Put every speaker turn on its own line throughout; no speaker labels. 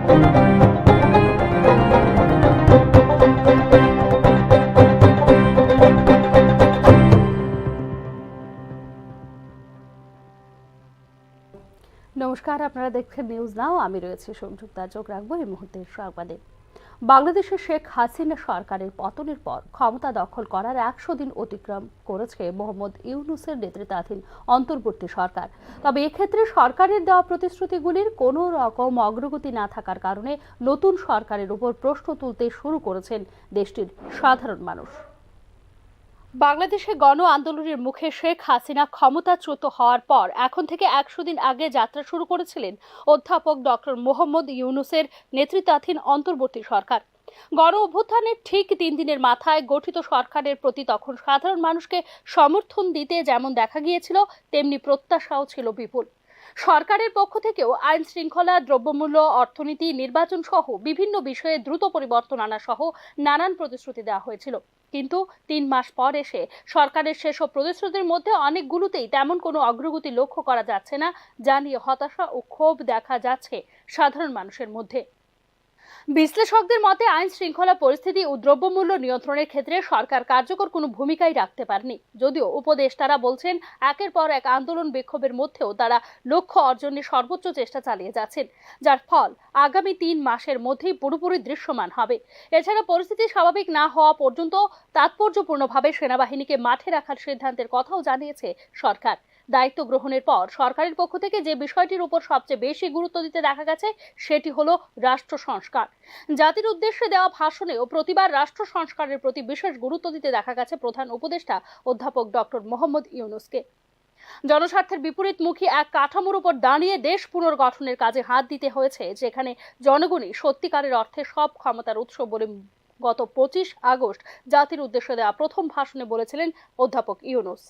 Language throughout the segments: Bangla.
নমস্কার, আপনারা দেখছেন নিউজ নাও। আমি রয়েছে সংযুক্তা। চোখ রাখবো এই মুহূর্তের সংবাদে। বাংলাদেশের শেখ হাসিনা সরকারের পতনের পর ক্ষমতা দখল করার 100 দিন অতিক্রম করেছে মোহাম্মদ ইউনূসের নেতৃত্বাধীন অন্তর্বর্তী সরকার। তবে এক্ষেত্রে সরকারের দেওয়া প্রতিশ্রুতিগুলির কোনো রকম অগ্রগতি না থাকার কারণে নতুন সরকারের উপর প্রশ্ন তুলতে শুরু করেছেন দেশটির সাধারণ মানুষ। বাংলাদেশে গণ আন্দোলনের মুখে শেখ হাসিনা ক্ষমতাচ্যুত হওয়ার পর এখন থেকে 100 দিন আগে যাত্রা শুরু করেছিলেন অধ্যাপক ডক্টর মোহাম্মদ ইউনূসের নেতৃত্বাধীন অন্তর্বর্তী সরকার। গণ অভ্যুত্থানের ঠিক 3 দিনের মাথায় গঠিত সরকারের প্রতি তখন সাধারণ মানুষকে সমর্থন দিতে যেমন দেখা গিয়েছিল, তেমনি প্রত্যাশাও ছিল বিপুল। সরকারের পক্ষ থেকেও আইন শৃঙ্খলা, দ্রব্যমূল্য, অর্থনীতি, নির্বাচন সহ বিভিন্ন বিষয়ে দ্রুত পরিবর্তন আনা সহ নানান প্রতিশ্রুতি দেওয়া হয়েছিল। কিন্তু 3 মাস পর এসে সরকারের সেসব প্রতিশ্রুতির মধ্যে অনেকগুলোতেই তেমন কোনো অগ্রগতি লক্ষ্য করা যাচ্ছে না, যা নিয়ে হতাশা ও ক্ষোভ দেখা যাচ্ছে সাধারণ মানুষের মধ্যে। বিশ্লেষকদের মতে আইন শৃঙ্খলা পরিস্থিতি ও দ্রব্যমূল্য নিয়ন্ত্রণের ক্ষেত্রে সরকার কার্যকর কোনো ভূমিকাই রাখতে পারেনি। যদিও উপদেষ্টারা বলছেন একের পর এক আন্দোলন বিক্ষোভের মধ্যেও তারা লক্ষ্য অর্জনের সর্বোচ্চ চেষ্টা চালিয়ে যাচ্ছেন, যার ফল আগামী 3 মাসের মধ্যেই পুরোপুরি দৃশ্যমান হবে। এছাড়া পরিস্থিতি স্বাভাবিক না হওয়া পর্যন্ত তাৎপর্যপূর্ণভাবে সেনাবাহিনীকে মাঠে রাখার সিদ্ধান্তের কথাও জানিয়েছে সরকার। দায়িত্ব গ্রহণের পর সরকারের পক্ষ থেকে যে বিষয়টির উপর সবচেয়ে বেশি গুরুত্ব দিতে দেখা গেছে সেটি হলো রাষ্ট্র সংস্কার। জাতির উদ্দেশ্যে দেওয়া ভাষণেও প্রতিবার রাষ্ট্র সংস্কারের প্রতি বিশেষ গুরুত্ব দিতে দেখা গেছে প্রধান উপদেষ্টা অধ্যাপক ডক্টর মোহাম্মদ ইউনূসকে। জনস্বার্থের বিপরীতমুখী এক কাঠামোর উপর দাঁড়িয়ে দেশ পুনর্গঠনের কাজে হাত দিতে হয়েছে, যেখানে জনগণই সত্যিকারের অর্থে সব ক্ষমতার উৎস বলে গত 25 আগস্ট জাতির উদ্দেশ্যে দেওয়া প্রথম ভাষণে বলেছিলেন অধ্যাপক ইউনূস।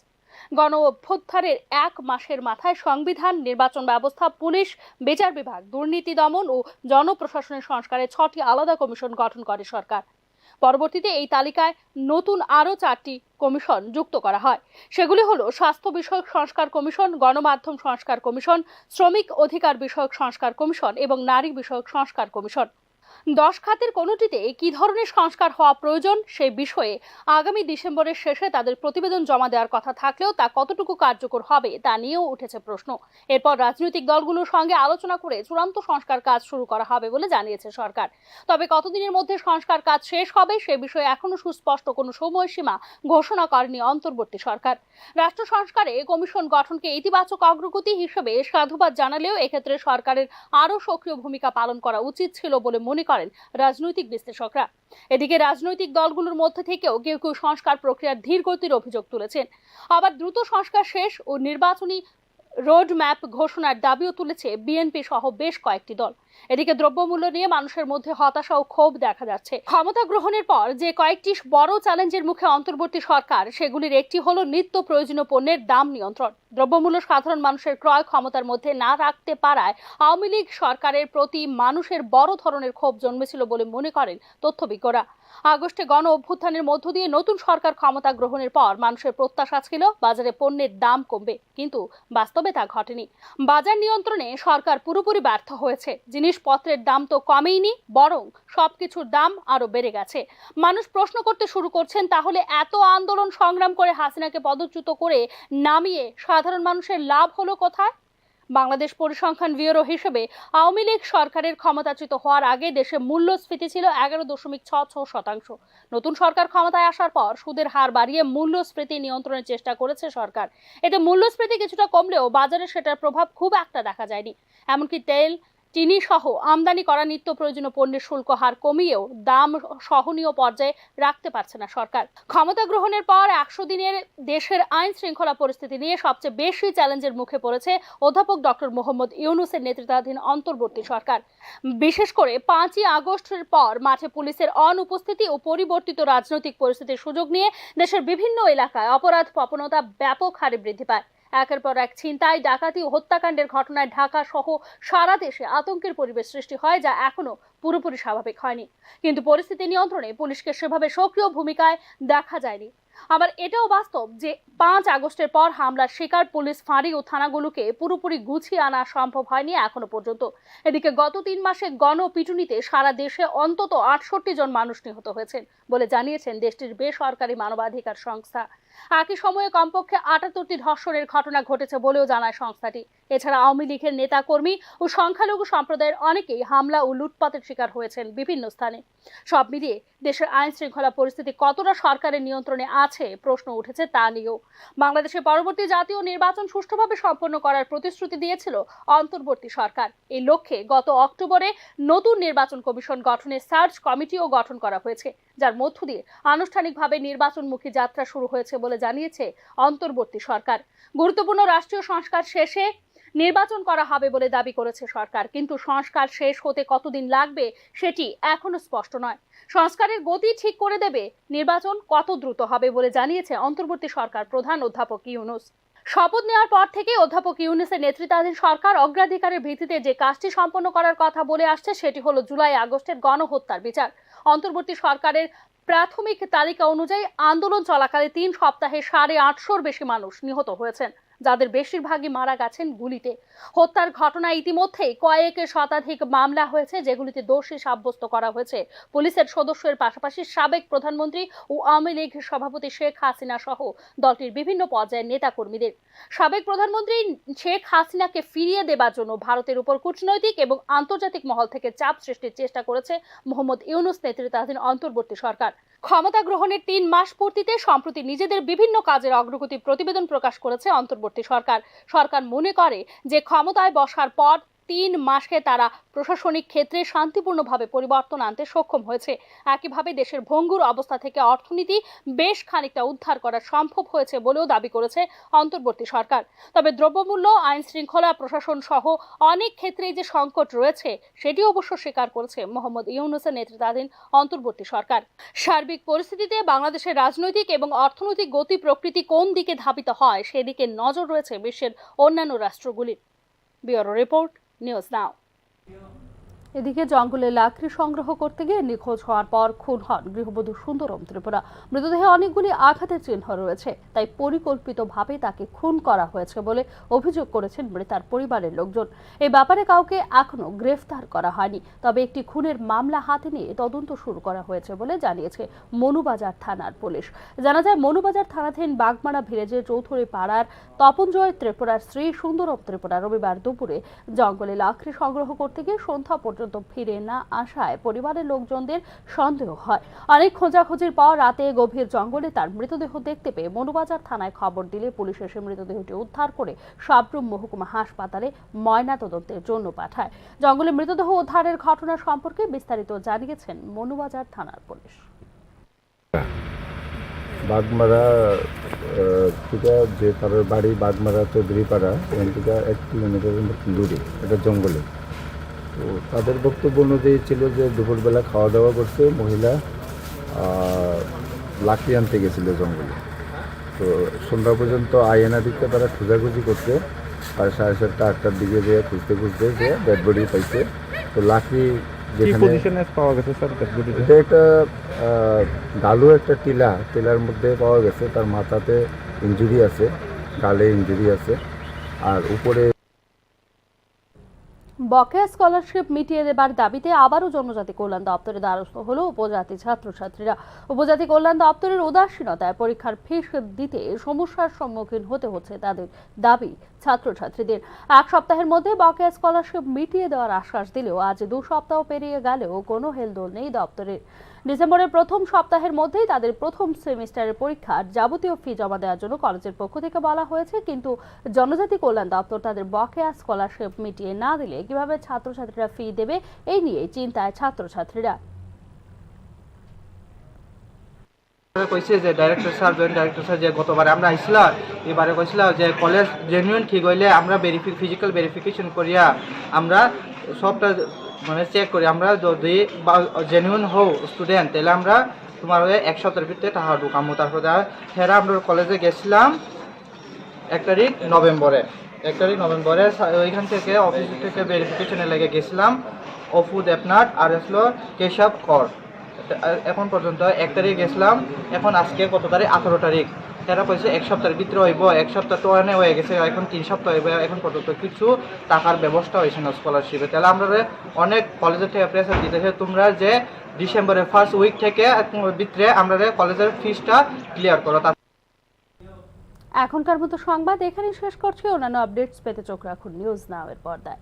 গণ অভ্যুত্থানের 1 মাসের মাথায় সংবিধান, নির্বাচন ব্যবস্থা, পুলিশ, বিচার বিভাগ, দুর্নীতি দমন ও জনপ্রশাসনের সংস্কারে 6টি আলাদা কমিশন গঠন করে সরকার। পরবর্তীতে এই তালিকায় নতুন আরও 4টি কমিশন যুক্ত করা হয়। সেগুলি হলো স্বাস্থ্য বিষয়ক সংস্কার কমিশন, গণমাধ্যম সংস্কার কমিশন, শ্রমিক অধিকার বিষয়ক সংস্কার কমিশন এবং নারী বিষয়ক সংস্কার কমিশন। 10 খাতের কোনোটিতে কি ধরনের সংস্কার হওয়া প্রয়োজন সেই বিষয়ে আগামী ডিসেম্বরের শেষে তাদের প্রতিবেদন জমা দেওয়ার কথা থাকলেও তা কতটুকু কার্যকর হবে তা নিয়েও উঠেছে প্রশ্ন। এরপর রাজনৈতিক দলগুলোর সঙ্গে আলোচনা করে চূড়ান্ত সংস্কার কাজ শুরু করা হবে বলে জানিয়েছে সরকার। তবে কতদিনের মধ্যে সংস্কার কাজ শেষ হবে সে বিষয়ে এখনো সুস্পষ্ট কোনো সময়সীমা ঘোষণা করেনি অন্তর্বর্তী সরকার। রাষ্ট্র সংস্কারে কমিশন গঠনকে ইতিবাচক অগ্রগতি হিসেবে সাধুবাদ জানালেও এক্ষেত্রে সরকারের আরও সক্রিয় ভূমিকা পালন করা উচিত ছিল বলে মনে করেন রাজনৈতিক বিশ্লেষকরা। এদিকে রাজনৈতিক দলগুলোর মধ্যে থেকেও কেউ কেউ সংস্কার প্রক্রিয়ার ধীর গতির অভিযোগ তুলেছেন। আবার দ্রুত সংস্কার শেষ ও নির্বাচনী রোড ম্যাপ ঘোষণার দাবিও তুলেছে বিএনপি সহ বেশ কয়েকটি দল। এদিকে দ্রব্যমূল্য নিয়ে মানুষের মধ্যে হতাশা ও ক্ষোভ দেখা যাচ্ছে। ক্ষমতা গ্রহণের পর যে কয়েকটি বড় চ্যালেঞ্জের মুখে অন্তর্বর্তী সরকার, সেগুলির একটি হলো নিত্য প্রয়োজনীয় পণ্যের দাম নিয়ন্ত্রণ। দ্রব্যমূল্য সাধারণ মানুষের ক্রয় ক্ষমতার মধ্যে না রাখতে পারায় আওয়ামী লীগ সরকারের প্রতি মানুষের বড় ধরনের ক্ষোভ জন্মেছিল বলে মনে করেন তথ্যবিজ্ঞরা। আগস্টে গণ অভ্যুত্থানের মধ্য দিয়ে নতুন সরকার ক্ষমতা গ্রহণের পর মানুষের প্রত্যাশা ছিল বাজারে পণ্যের দাম কমবে, কিন্তু বাস্তবে তা ঘটেনি। বাজার নিয়ন্ত্রণে সরকার পুরোপুরি ব্যর্থ হয়েছে। জিনিসপত্রের দাম তো কমেইনি, বরং সবকিছুর দাম আরো বেড়ে গেছে। মানুষ প্রশ্ন করতে শুরু করছেন, তাহলে এত আন্দোলন সংগ্রাম করে হাসিনাকে পদচ্যুত করে নামিয়ে সাধারণ মানুষের লাভ হলো কোথায়? বাংলাদেশ পরিসংখ্যান ব্যুরো হিসেবে আওয়ামী লীগ সরকারের ক্ষমতাচ্যুত হওয়ার আগে দেশে মূল্যস্ফীতি ছিল 11.66%। নতুন সরকার ক্ষমতায় আসার পর সুদের হার বাড়িয়ে মূল্যস্ফীতি নিয়ন্ত্রণের চেষ্টা করেছে সরকার। এতে মূল্যস্ফীতি কিছুটা কমলেও বাজারে সেটার প্রভাব খুব একটা দেখা যায়নি। এমনকি তেল, চিনি সহ আমদানি করা নিত্য প্রয়োজনীয় পণ্যের শুল্ক হার কমিয়েও দাম সহনীয় পর্যায়ে রাখতে পারছে না সরকার। ক্ষমতা গ্রহণের পর 100 দিনের দেশের আইন শৃঙ্খলা পরিস্থিতি নিয়ে সবচেয়ে বেশি চ্যালেঞ্জের মুখে পড়েছে অধ্যাপক ডক্টর মোহাম্মদ ইউনূসের নেতৃত্বাধীন অন্তর্বর্তী সরকার। বিশেষ করে 5ই আগস্টের পর মাঠে পুলিশের অনুপস্থিতি ও পরিবর্তিত রাজনৈতিক পরিস্থিতির সুযোগ নিয়ে দেশের বিভিন্ন এলাকায় অপরাধ প্রবণতা ব্যাপক হারে বৃদ্ধি পায়। একের পর এক ছিনতাই, ডাকাতি ও হত্যাকাণ্ডের ঘটনায় ঢাকা সহ সারা দেশে আতঙ্কের পরিবেশ সৃষ্টি হয়, যা এখনো পুরোপুরি স্বাভাবিক হয়নি। কিন্তু পরিস্থিতি নিয়ন্ত্রণে পুলিশকে সেভাবে সক্রিয় ভূমিকায় দেখা যায়নি। আবার এটাও বাস্তব যে 5 আগস্টের পর হামলার শিকার পুলিশ ফাঁড়ি ও থানাগুলোকে পুরোপুরি গুছিয়ে আনা সম্ভব হয়নি এখনো পর্যন্ত। এদিকে গত 3 মাসে গণপিটুনিতে সারা দেশে অন্তত 68 জন মানুষ নিহত হয়েছেন বলে জানিয়েছেন দেশটির বেসরকারি মানবাধিকার সংস্থা। একই সময়ে কমপক্ষে 78টি ধর্ষণের ঘটনা ঘটেছে বলেও জানায় সংস্থাটি। এছাড়া আওয়ামী লীগের নেতাকর্মী ও সংখ্যালঘু সম্প্রদায়ের অনেকেই হামলা ও লুটপাটের শিকার হয়েছেন বিভিন্ন স্থানে। সব মিলিয়ে দেশের আইন শৃঙ্খলা পরিস্থিতি কতটা সরকারের নিয়ন্ত্রণে আছে প্রশ্ন উঠেছে তা নিয়েও। বাংলাদেশের পরবর্তী জাতীয় নির্বাচন সুষ্ঠুভাবে সম্পন্ন করার প্রতিশ্রুতি দিয়েছিল অন্তর্বর্তী সরকার। এই লক্ষ্যে গত অক্টোবরে নতুন নির্বাচন কমিশন গঠনের সার্চ কমিটিও গঠন করা হয়েছে, যার মধ্য দিয়ে আনুষ্ঠানিকভাবে নির্বাচনমুখী যাত্রা শুরু হয়েছে বলে জানিয়েছে অন্তর্বর্তী সরকার। গুরুত্বপূর্ণ রাষ্ট্রীয় সংস্কার শেষে নির্বাচন করা হবে বলে দাবি করেছে সরকার, কিন্তু সংস্কার শেষ হতে কতদিন লাগবে সেটি এখনো স্পষ্ট নয়। সংস্কারের গতি ঠিক করে দেবে নির্বাচন কত দ্রুত হবে বলে জানিয়েছে অন্তর্বর্তী সরকার প্রধান অধ্যাপক ইউনূস। শপথ নেওয়ার পর থেকে অধ্যাপক ইউনূসের নেতৃত্বাধীন সরকার অগ্রাধিকারের ভিত্তিতে যে কাজটি সম্পন্ন করার কথা বলে আসছে সেটি হলো জুলাই আগস্টের গণহত্যার বিচার। অন্তর্বর্তী সরকারের প্রাথমিক তালিকা অনুযায়ী আন্দোলন চলাকালে 3 সপ্তাহে 850-র বেশি মানুষ নিহত হয়েছেন, যাদের বেশিরভাগই মারা গেছেন গুলিতে। হত্যার ঘটনায় ইতিমধ্যেই কয়েক শতাধিক মামলা হয়েছে, যেগুলিতে দোষী সাব্যস্ত করা হয়েছে পুলিশের সদস্যের পাশাপাশি সাবেক প্রধানমন্ত্রী ও আওয়ামী লীগ সভাপতি শেখ হাসিনা সহ দলটির বিভিন্ন পর্যায়ের নেতাকর্মীদের। সাবেক প্রধানমন্ত্রী শেখ হাসিনাকে ফিরিয়ে দেবার জন্য ভারতের উপর কূটনৈতিক এবং আন্তর্জাতিক মহল থেকে চাপ সৃষ্টির চেষ্টা করেছে মোহাম্মদ ইউনূস নেতৃত্বাধীন অন্তর্বর্তী সরকার। ক্ষমতা গ্রহণের 3 মাস পূর্তিতে সম্প্রতি নিজেদের বিভিন্ন কাজের অগ্রগতি প্রতিবেদন প্রকাশ করেছে অন্তর্বর্তী সরকার। সরকার মনে করে যে ক্ষমতায় বসার পর 3 মাসে তারা প্রশাসনিক ক্ষেত্রে শান্তিপূর্ণভাবে পরিবর্তন আনতে সক্ষম হয়েছে। একইভাবে দেশের ভঙ্গুর অবস্থা থেকে অর্থনীতি বেশ খানিকটা উদ্ধার করা সম্ভব হয়েছে বলেও দাবি করেছে অন্তর্বর্তী সরকার। তবে দ্রব্যমূল্য, আইন শৃঙ্খলা, প্রশাসন সহ অনেক ক্ষেত্রেই যে সংকট রয়েছে সেটি অবশ্য স্বীকার করেছে মোহাম্মদ ইউনূসের নেতৃত্বাধীন অন্তর্বর্তী সরকার। সার্বিক পরিস্থিতিতে বাংলাদেশের রাজনৈতিক এবং অর্থনৈতিক গতি প্রকৃতি কোন দিকে ধাবিত হয় সেদিকে নজর রয়েছে বিশ্বের অন্যান্য রাষ্ট্রগুলির। Bureau report, news now. এদিকে জঙ্গলে লাকড়ি সংগ্রহ করতে গিয়ে নিখোঁজ হওয়ার পর খুন হন গৃহবধূ সুন্দরম ত্রিপুরা। মৃতদেহে অনেকগুলি আঘাতের চিহ্ন রয়েছে, তাই পরিকল্পিতভাবে তাকে খুন করা হয়েছে বলে অভিযোগ করেছেন মৃতার পরিবারের লোকজন। এই ব্যাপারে কাউকে এখনো গ্রেফতার করা হয়নি, তবে একটি খুনের মামলা হাতে নিয়ে তদন্ত শুরু করা হয়েছে বলে জানিয়েছে মনুবাজার থানার পুলিশ। জানা যায় মনুবাজার থানাধীন বাগমারা ভিলেজের চৌধুরী পাড়ার তপনজয় ত্রিপুরার স্ত্রী সুন্দরম ত্রিপুরা রবিবার দুপুরে জঙ্গলে লাকড়ি সংগ্রহ করতে গিয়ে সন্ধ্যা পর্যন্ত ফিরে না আসায় পরিবারের লোকজনদের সন্দেহ হয়। অনেক খোঁজাখুঁজির পর রাতে গভীর জঙ্গলে তার মৃতদেহ দেখতে পেয়ে মনুবাজার থানায় খবর দিলে পুলিশ এসে মৃতদেহটি উদ্ধার করে সাবরুম মহকুমা হাসপাতালে ময়নাতদন্তের জন্য পাঠায়। জঙ্গলে মৃতদেহ উদ্ধারের ঘটনা সম্পর্কে বিস্তারিত জানিয়েছেন মনুবাজার থানার পুলিশ।
বাগমারা থেকে যে তার বাড়ি বাগমারা চৌধুরীপাড়া, এখান থেকে 1 কিলোমিটারের মতো দূরে এটা জঙ্গলে। তো তাদের বক্তব্য অনুযায়ী ছিল যে দুপুরবেলা খাওয়া দাওয়া করছে, মহিলা লাকড়ি আনতে গেছিল জঙ্গলে। তো সন্ধ্যা পর্যন্ত আয়না দিকটা তারা খোঁজাখুঁজি করছে, আর 7:30-8টার দিকে যে খুঁজতে যে ডেড বডি পাইছে। তো লাকড়ি যেখানে পাওয়া গেছে স্যার, এটা একটা গালু একটা টিলার মধ্যে পাওয়া গেছে। তার মাথাতে ইনজুরি আছে, গালে ইনজুরি আছে, আর উপরে।
বকেয়া স্কলারশিপ মিটিয়ে দেবার দাবিতে আবারও জনজাতি কল্যাণ দপ্তরের দ্বারস্থ হলো উপজাতি ছাত্রছাত্রীরা। উপজাতি কল্যাণ দপ্তরের উদাসীনতায় পরীক্ষার ফিস দিতে সমস্যার সম্মুখীন হতে হচ্ছে তাদের দাবি ছাত্রছাত্রীদের। 1 সপ্তাহের মধ্যে বকেয়া স্কলারশিপ মিটিয়ে দেওয়ার আশ্বাস দিলেও আজ 2 সপ্তাহ পেরিয়ে গেলেও কোনো হেলদোল নেই দপ্তরের। ডিসেম্বরের প্রথম সপ্তাহের মধ্যেই তাদের প্রথম সেমিস্টারের পরীক্ষার যাবতীয় ফি জমা দেওয়ার জন্য কলেজের পক্ষ থেকে বলা হয়েছে, কিন্তু জনজাতি কল্যাণ দপ্তর তাদের বকেয়া স্কলারশিপ মিটিয়ে না দিলে কিভাবে ছাত্রছাত্রীরা ফি দেবে এই নিয়ে চিন্তায় ছাত্রছাত্রীরা।
কইছে যে ডাইরেক্টর স্যার যে গতবারে আমরা আইছিলাম, এবারে কইছিল যে কলেজ জেনুইন ঠিক হইলে আমরা ফিজিক্যাল ভেরিফিকেশন করিয়া আমরা সবটা মানে চেক করি, আমরা যদি জেনুইন হও স্টুডেন্ট তাহলে আমরা তোমার 1 সপ্তাহের ভিতরে টাকা ঢুকামো। তারপরে হেরা আমরা কলেজে গেছিলাম, 1 তারিখ নভেম্বরে ওইখান থেকে অফিস থেকে ভেরিফিকেশনের লেগে গেছিলাম অপু দেবনাথ আর আসলো কেশব কর। এখন পর্যন্ত 1 তারিখ গেছিলাম, এখন আজকে কত তারিখ 18 তারিখ, তারা কইছে 1 সপ্তাহের ভিতরে হইব, 1 সপ্তাহ তো অনেক হয়ে গেছে, এখন 3 সপ্তাহ হইব, এখন পর্যন্ত কিছু টাকার ব্যবস্থা হয়েছে না স্কলারশিপে। তাহলে আমরা অনেক কলেজের থেকে প্রেসার দিতেছে তোমরা যে ডিসেম্বরের ফার্স্ট উইক থেকে ভিতরে আমরা কলেজের ফিসটা ক্লিয়ার করো।
এখনকার মতো সংবাদ এখানেই শেষ করছি। অন্যান্য আপডেটস পেতে চোখ রাখুন নিউজ নাও এর পর্দায়।